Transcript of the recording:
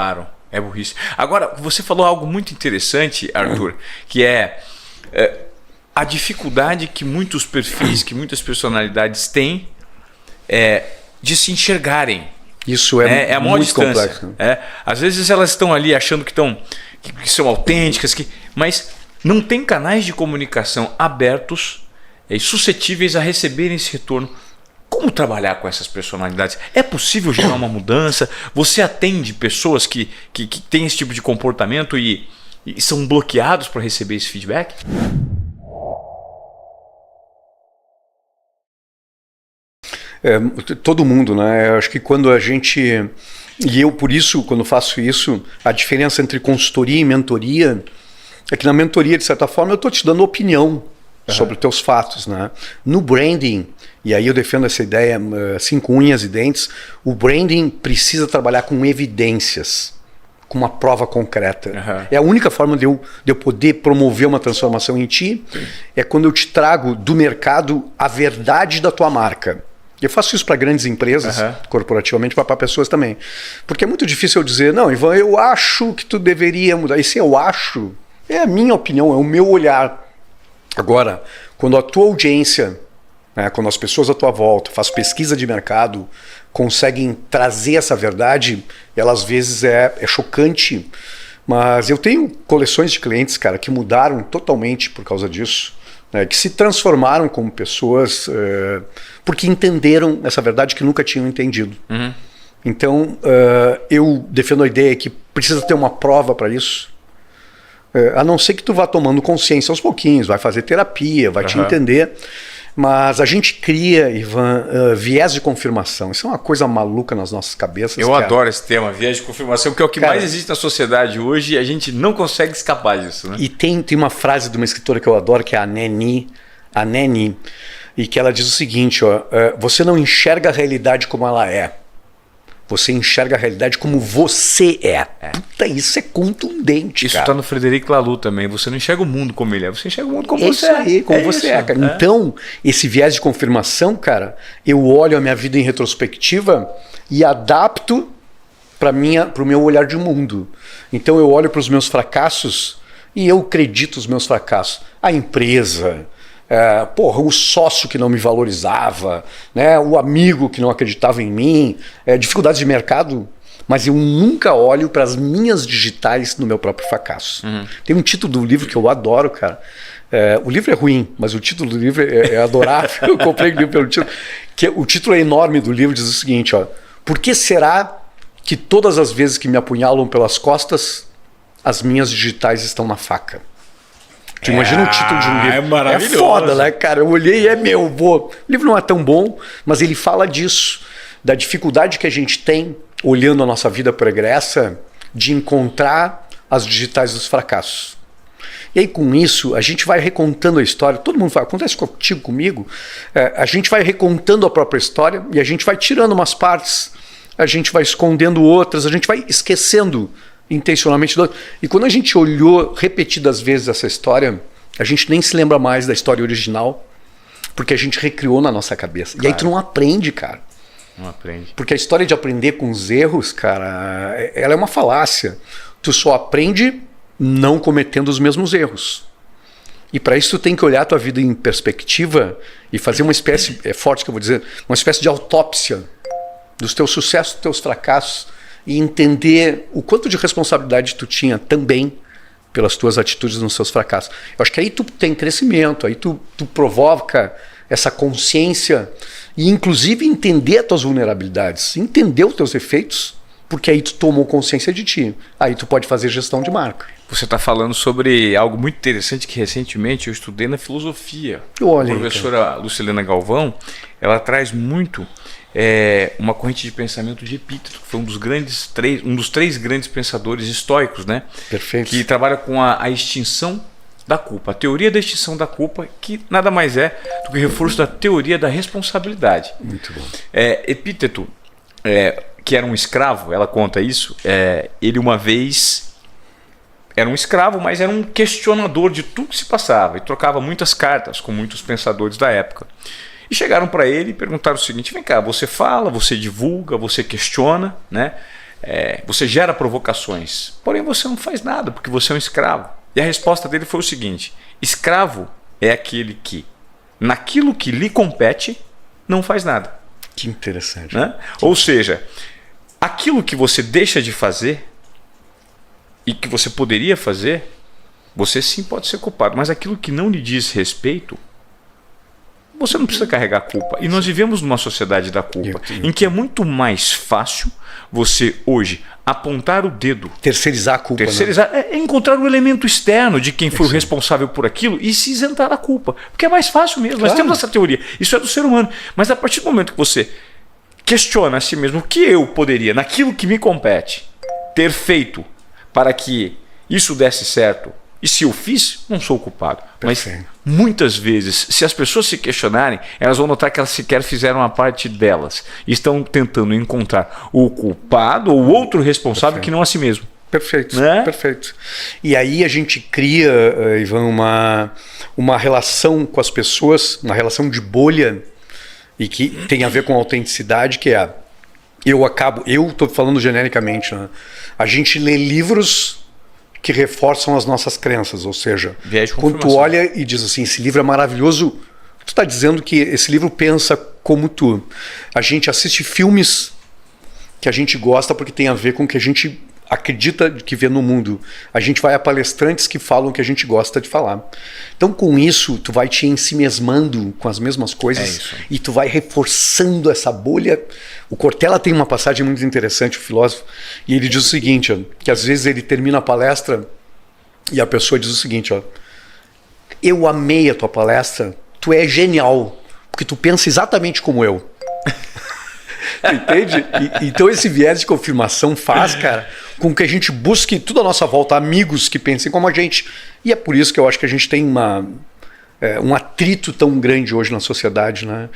Claro, é burrice. Agora, você falou algo muito interessante, Arthur, que é a dificuldade que muitos perfis, que muitas personalidades têm de se enxergarem. Isso é a maior muito distância. complexo. Às vezes elas estão ali achando que são autênticas, mas não tem canais de comunicação abertos e suscetíveis a receberem esse retorno. Como trabalhar com essas personalidades? É possível gerar uma mudança? Você atende pessoas que têm esse tipo de comportamento e são bloqueados para receber esse feedback? Todo mundo, né? Eu acho que quando a gente... E eu, por isso, quando faço isso, a diferença entre consultoria e mentoria é que na mentoria, de certa forma, eu estou te dando opinião sobre os teus fatos, né? No branding, e aí eu defendo essa ideia assim com unhas e dentes, o branding precisa trabalhar com evidências, com uma prova concreta. É a única forma de eu poder promover uma transformação em ti, é quando eu te trago do mercado a verdade da tua marca. Eu faço isso para grandes empresas, corporativamente, para pessoas também. Porque é muito difícil eu dizer, não, Ivan, eu acho que tu deveria mudar. E se eu acho, é a minha opinião, é o meu olhar. Agora, quando a tua audiência, né, quando as pessoas à tua volta, faz pesquisa de mercado, conseguem trazer essa verdade, ela às vezes é chocante. Mas eu tenho coleções de clientes, cara, que mudaram totalmente por causa disso. Que se transformaram como pessoas porque entenderam essa verdade que nunca tinham entendido. Então, eu defendo a ideia que precisa ter uma prova para isso, a não ser que tu vá tomando consciência aos pouquinhos, vai fazer terapia, vai te entender. Mas a gente cria, Ivan, viés de confirmação. Isso é uma coisa maluca nas nossas cabeças. Eu adoro esse tema, viés de confirmação, porque é o que mais existe na sociedade hoje e a gente não consegue escapar disso. Né? E tem uma frase de uma escritora que eu adoro, que é a Neni, e que ela diz o seguinte, você não enxerga a realidade como ela é. Você enxerga a realidade como você é. Puta, isso é contundente, isso cara. Isso tá no Frederic Laloux também. Você não enxerga o mundo como ele é. Você enxerga o mundo como você é. Isso aí, como você é, cara. Então, esse viés de confirmação, cara, eu olho a minha vida em retrospectiva e adapto para o meu olhar de mundo. Então, eu olho para os meus fracassos e eu acredito os meus fracassos. A empresa... o sócio que não me valorizava, né, o amigo que não acreditava em mim, dificuldades de mercado, mas eu nunca olho para as minhas digitais no meu próprio fracasso. Tem um título do livro que eu adoro, cara. O livro é ruim, mas o título do livro é adorável. Eu comprei o livro pelo título. O título é enorme do livro, diz o seguinte, por que será que todas as vezes que me apunhalam pelas costas, as minhas digitais estão na faca? Tu imagina o título de um livro. É maravilhoso. É foda, né, cara? Eu olhei e o livro não é tão bom, mas ele fala disso, da dificuldade que a gente tem, olhando a nossa vida pregressa, de encontrar as digitais dos fracassos. E aí, com isso, a gente vai recontando a história. Todo mundo fala, acontece contigo, comigo. A gente vai recontando a própria história e a gente vai tirando umas partes, a gente vai escondendo outras, a gente vai esquecendo intencionalmente. E quando a gente olhou repetidas vezes essa história, a gente nem se lembra mais da história original, porque a gente recriou na nossa cabeça. Claro. E aí tu não aprende, cara. Não aprende. Porque a história de aprender com os erros, cara, ela é uma falácia. Tu só aprende não cometendo os mesmos erros. E para isso tu tem que olhar a tua vida em perspectiva e fazer uma espécie, é forte que eu vou dizer, uma espécie de autópsia dos teus sucessos, dos teus fracassos, e entender o quanto de responsabilidade tu tinha também pelas tuas atitudes nos seus fracassos. Eu acho que aí tu tem crescimento, aí tu provoca essa consciência e inclusive entender as tuas vulnerabilidades, entender os teus defeitos, porque aí tu tomou consciência de ti. Aí tu pode fazer gestão de marca. Você está falando sobre algo muito interessante que recentemente eu estudei na filosofia. Olha, a professora Lucilena Galvão, ela traz muito uma corrente de pensamento de Epíteto, que foi um dos três grandes pensadores estoicos, né? Perfeito. Que trabalha com a extinção da culpa, a teoria da extinção da culpa, que nada mais é do que reforço da teoria da responsabilidade. Muito bom. Epíteto, que era um escravo, ela conta isso, ele uma vez era um escravo, mas era um questionador de tudo que se passava e trocava muitas cartas com muitos pensadores da época. E chegaram para ele e perguntaram o seguinte: vem cá, você fala, você divulga, você questiona, né? você gera provocações, porém você não faz nada porque você é um escravo. E a resposta dele foi o seguinte: escravo é aquele que, naquilo que lhe compete, não faz nada. Que interessante. Né? Ou seja, aquilo que você deixa de fazer e que você poderia fazer, você sim pode ser culpado, mas aquilo que não lhe diz respeito, você não precisa carregar a culpa. E nós vivemos numa sociedade da culpa, em que é muito mais fácil você hoje apontar o dedo. Terceirizar a culpa. Terceirizar, é encontrar o elemento externo de quem foi o responsável por aquilo e se isentar da culpa. Porque é mais fácil mesmo. Claro. Nós temos essa teoria. Isso é do ser humano. Mas a partir do momento que você questiona a si mesmo o que eu poderia, naquilo que me compete, ter feito para que isso desse certo, e se eu fiz, não sou culpado. Perfeito. Mas muitas vezes, se as pessoas se questionarem, elas vão notar que elas sequer fizeram a parte delas. E estão tentando encontrar o culpado ou outro responsável. Perfeito. Que não a si mesmo. Perfeito, né? Perfeito. E aí a gente cria, Ivan, uma relação com as pessoas, uma relação de bolha, e que tem a ver com a autenticidade, que é eu estou falando genericamente, né? A gente lê livros que reforçam as nossas crenças, ou seja, quando tu olha e diz assim, esse livro é maravilhoso, tu está dizendo que esse livro pensa como tu. A gente assiste filmes que a gente gosta porque tem a ver com o que a gente acredita que vê no mundo. A gente vai a palestrantes que falam o que a gente gosta de falar. Então, com isso, tu vai te ensimesmando com as mesmas coisas e tu vai reforçando essa bolha. O Cortella tem uma passagem muito interessante, o filósofo, e ele diz o seguinte, ó, que às vezes ele termina a palestra e a pessoa diz o seguinte, ó, eu amei a tua palestra, tu é genial, porque tu pensa exatamente como eu. Entende? Então esse viés de confirmação faz, cara, com que a gente busque tudo à nossa volta, amigos que pensem como a gente. E é por isso que eu acho que a gente tem um atrito tão grande hoje na sociedade, né?